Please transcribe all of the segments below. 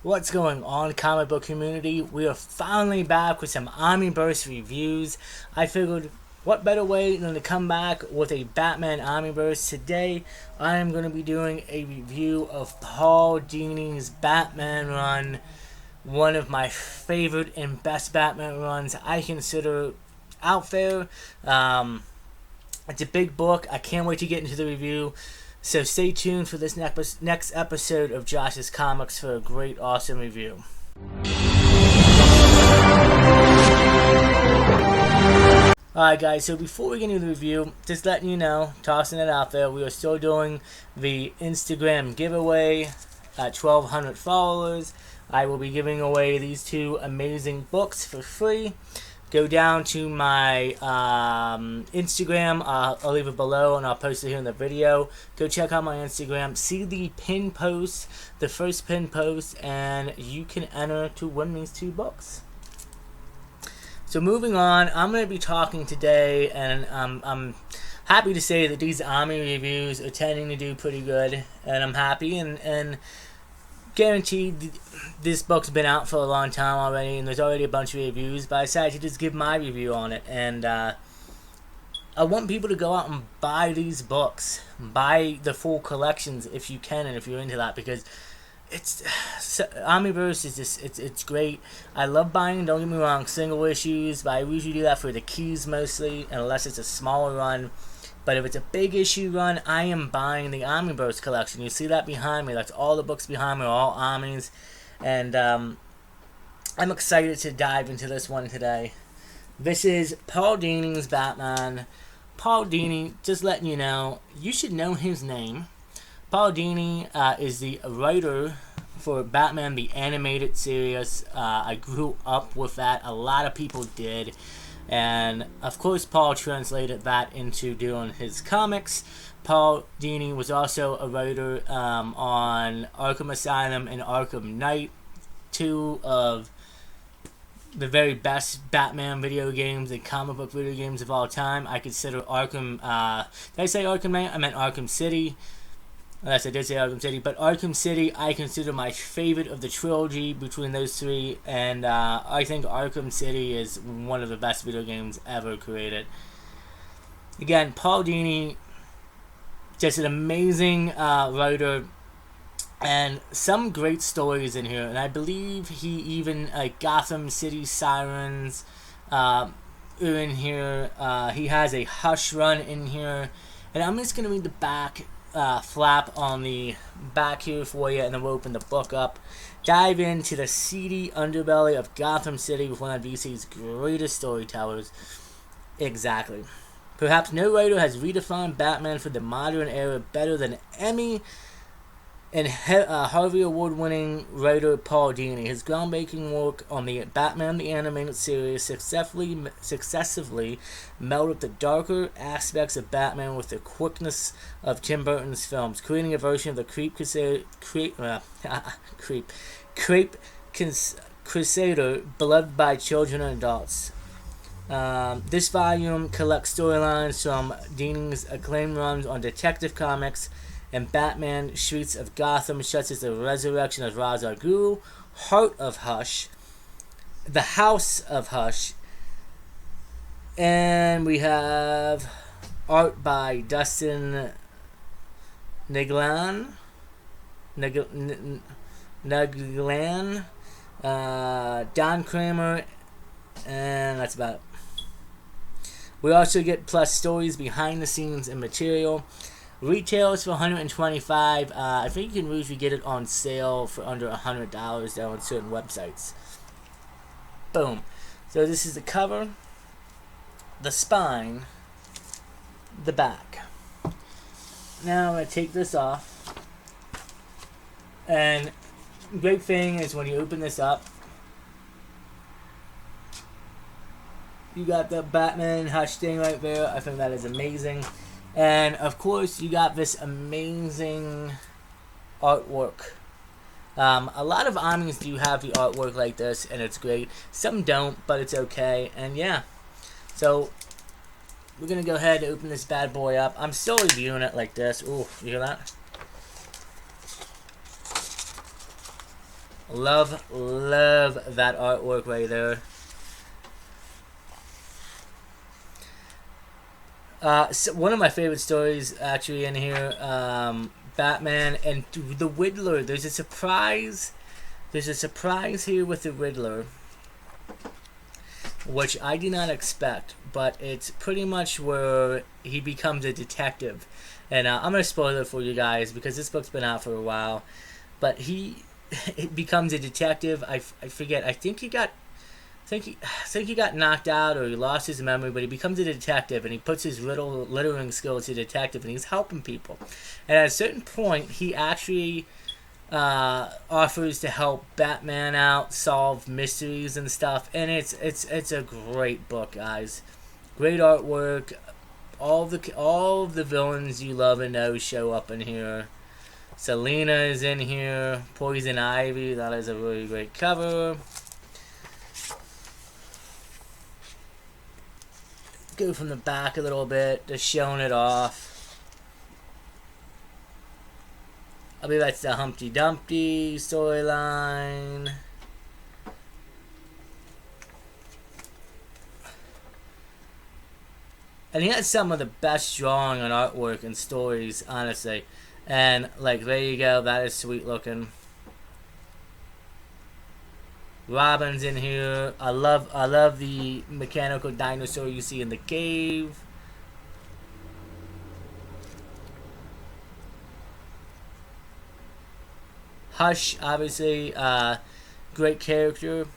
What's going on, comic book community? We are finally back with some Omnibus reviews. I figured, what better way than to come back with a Batman Omnibus. Today, I am going to be doing a review of Paul Dini's Batman run. One of my favorite and best Batman runs I consider out there. It's a big book. I can't wait to get into the review. So stay tuned for this next episode of Josh's Comics for a great, awesome review. Alright guys, so before we get into the review, just letting you know, tossing it out there, we are still doing the Instagram giveaway at 1,200 followers. I will be giving away these two amazing books for free. Go down to my Instagram. I'll leave it below and I'll post it here in the video. Go check out my Instagram. See the pin post, the first pin post, and you can enter to win these two books. So moving on, I'm going to be talking today, and I'm happy to say that these Omni reviews are tending to do pretty good, and I'm happy and guaranteed this book's been out for a long time already, and there's already a bunch of reviews, but I decided to just give my review on it. And I want people to go out and buy these books, buy the full collections if you can, and if you're into that, because it's Omnibus is just it's great. I love buying, don't get me wrong, single issues, but I usually do that for the keys mostly, unless it's a smaller run. But if it's a big issue run, I am buying the Omnibus collection. You see that behind me? That's all the books behind me are all Omnis. And I'm excited to dive into this one today. This is Paul Dini's Batman. Paul Dini, just letting you know, you should know his name. Paul Dini is the writer for Batman the Animated Series. I grew up with that. A lot of people did. And of course Paul translated that into doing his comics. Paul Dini was also a writer on Arkham Asylum and Arkham Knight, two of the very best Batman video games and comic book video games of all time. I consider Arkham, did I say Arkham Knight? I meant Arkham City. Yes, I did say Arkham City, but Arkham City I consider my favorite of the trilogy between those three, and I think Arkham City is one of the best video games ever created. Again, Paul Dini, just an amazing writer, and some great stories in here, and I believe he even, Gotham City Sirens are in here. He has a Hush run in here, and I'm just going to read the back flap on the back here for you, and then we'll open the book up, dive into the seedy underbelly of Gotham City with one of DC's greatest storytellers. Exactly. Perhaps no writer has redefined Batman for the modern era better than Emmy and Harvey Award-winning writer Paul Dini. His groundbreaking work on the Batman the Animated Series successively melded the darker aspects of Batman with the quickness of Tim Burton's films, creating a version of the Creep Crusader beloved by children and adults. This volume collects storylines from Dini's acclaimed runs on Detective Comics and Batman Streets of Gotham, such as the resurrection of Ra's al Ghul, Heart of Hush, The House of Hush, and we have art by Dustin Neglan, Don Kramer, and that's about it. We also get plus stories behind the scenes and material. Retails for $125. I think you can usually get it on sale for under $100 though on certain websites. Boom. So this is the cover, the spine, the back. Now I'm going to take this off. And great thing is when you open this up, you got the Batman Hush thing right there. I think that is amazing. And of course, you got this amazing artwork. A lot of Omnis do have the artwork like this, and it's great. Some don't, but it's okay. And yeah, so we're gonna go ahead and open this bad boy up. I'm still reviewing it like this. Ooh, you hear that? Love that artwork right there. So one of my favorite stories actually in here, Batman and the Riddler. There's a surprise. There's a surprise here with the Riddler, which I did not expect, but it's pretty much where he becomes a detective. And I'm going to spoil it for you guys because this book's been out for a while. But he becomes a detective. I forget. I think he got knocked out or he lost his memory, but he becomes a detective and he puts his little littering skills to detective and he's helping people. And at a certain point, he actually offers to help Batman out, solve mysteries and stuff. And it's a great book, guys. Great artwork. All of the villains you love and know show up in here. Selina is in here. Poison Ivy. That is a really great cover. Go from the back a little bit, just showing it off. I believe that's the Humpty Dumpty storyline. And he has some of the best drawing and artwork and stories, honestly. And like, there you go, that is sweet looking. Robin's in here. I love the mechanical dinosaur you see in the cave. Hush, obviously, great character.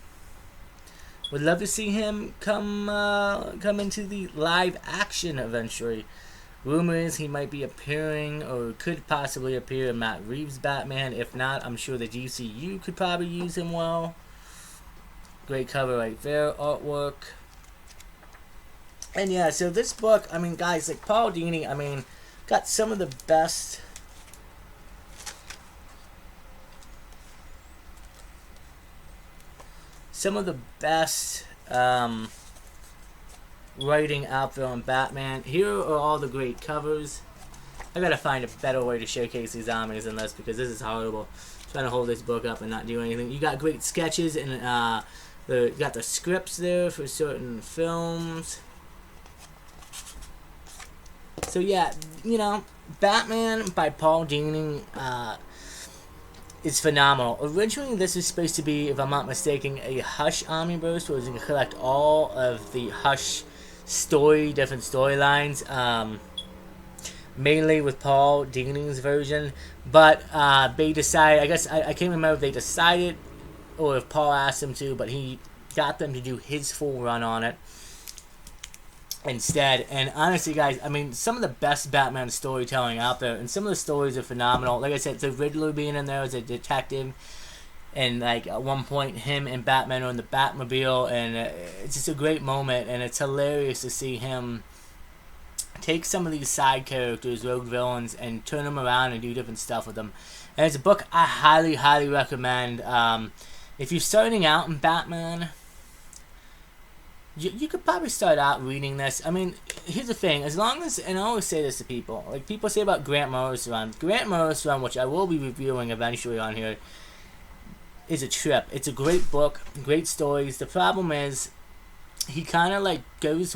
Would love to see him come into the live action eventually. Rumor is he might be appearing or could possibly appear in Matt Reeves' Batman. If not, I'm sure the DCU could probably use him well. Great cover right there, artwork. And yeah, so this book, I mean, guys, like Paul Dini, I mean, got some of the best writing out there on Batman. Here are all the great covers. I gotta find a better way to showcase these zombies than this because this is horrible. I'm trying to hold this book up and not do anything. You got great sketches and you got the scripts there for certain films. So yeah, you know, Batman by Paul Dini is phenomenal. Originally, this was supposed to be, if I'm not mistaken, a Hush omnibus, where it was going to collect all of the Hush different storylines, mainly with Paul Dini's version. But they decided, I guess, I can't remember if they decided or if Paul asked them to, but he got them to do his full run on it instead. And honestly, guys, I mean, some of the best Batman storytelling out there, and some of the stories are phenomenal. Like I said, the Riddler being in there as a detective, and like at one point him and Batman are in the Batmobile, and it's just a great moment, and it's hilarious to see him take some of these side characters, rogue villains, and turn them around and do different stuff with them. And it's a book I highly recommend. If you're starting out in Batman, you could probably start out reading this. I mean, here's the thing. As long as, and I always say this to people, like people say about Grant Morris run. Grant Morris run, which I will be reviewing eventually on here, is a trip. It's a great book, great stories. The problem is, he kind of like goes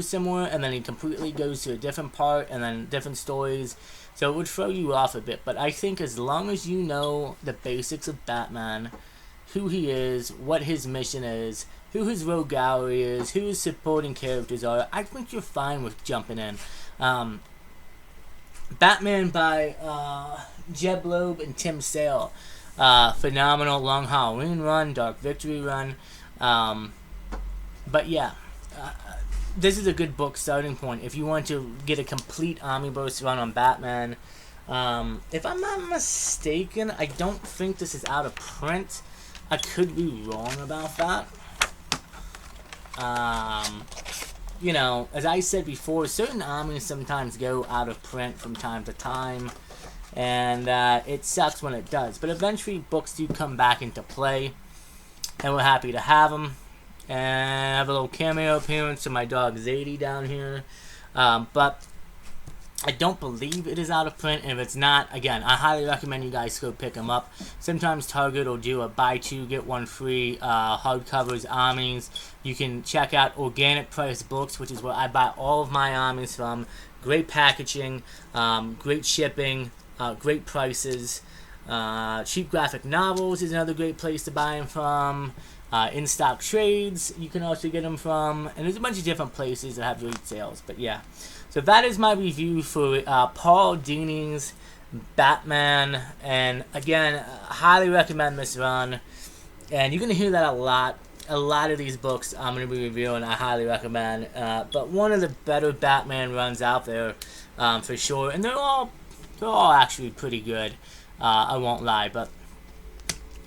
somewhere, and then he completely goes to a different part, and then different stories. So it would throw you off a bit. But I think as long as you know the basics of Batman, who he is, what his mission is, who his rogue gallery is, who his supporting characters are, I think you're fine with jumping in. Batman by Jeb Loeb and Tim Sale. Phenomenal Long Halloween run, Dark Victory run. But yeah, this is a good book starting point if you want to get a complete omnibus run on Batman. If I'm not mistaken, I don't think this is out of print. I could be wrong about that. You know, as I said before, certain omnis sometimes go out of print from time to time, and it sucks when it does. But eventually, books do come back into play, and we're happy to have them. And I have a little cameo appearance to my dog Zadie down here. But I don't believe it is out of print, and if it's not, again, I highly recommend you guys go pick them up. Sometimes Target will do a buy two, get one free hardcovers, Omnis. You can check out Organic Price Books, which is where I buy all of my Omnis from. Great packaging, great shipping, great prices. Cheap Graphic Novels is another great place to buy them from. In-stock trades, you can also get them from. And there's a bunch of different places that have great sales, but yeah. So that is my review for Paul Dini's Batman. And again, highly recommend this run. And you're going to hear that a lot. A lot of these books I'm going to be reviewing, I highly recommend. But one of the better Batman runs out there, for sure. And they're all actually pretty good. I won't lie. But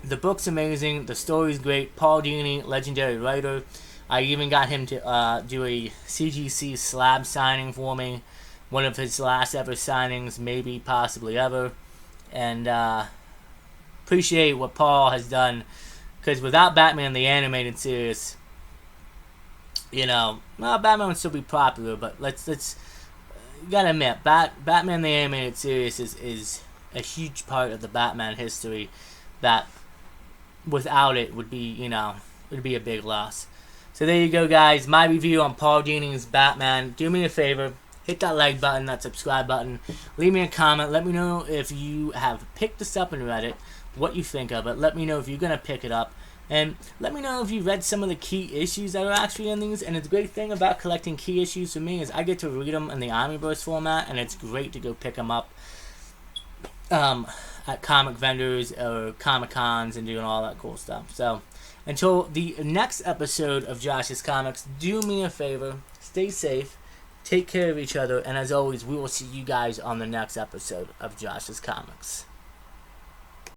the book's amazing. The story's great. Paul Dini, legendary writer. I even got him to do a CGC slab signing for me. One of his last ever signings, maybe, possibly ever. And appreciate what Paul has done. Because without Batman the Animated Series, you know, well, Batman would still be popular, but let's you gotta admit, Batman the Animated Series is a huge part of the Batman history that without it would be, you know, would be a big loss. So there you go, guys. My review on Paul Dini's Batman. Do me a favor. Hit that like button, that subscribe button. Leave me a comment. Let me know if you have picked this up and read it, what you think of it. Let me know if you're going to pick it up. And let me know if you read some of the key issues that are actually in these. And the great thing about collecting key issues for me is I get to read them in the Omnibus format. And it's great to go pick them up at comic vendors or Comic-Cons and doing all that cool stuff. So until the next episode of Josh's Comics, do me a favor, stay safe, take care of each other, and as always, we will see you guys on the next episode of Josh's Comics.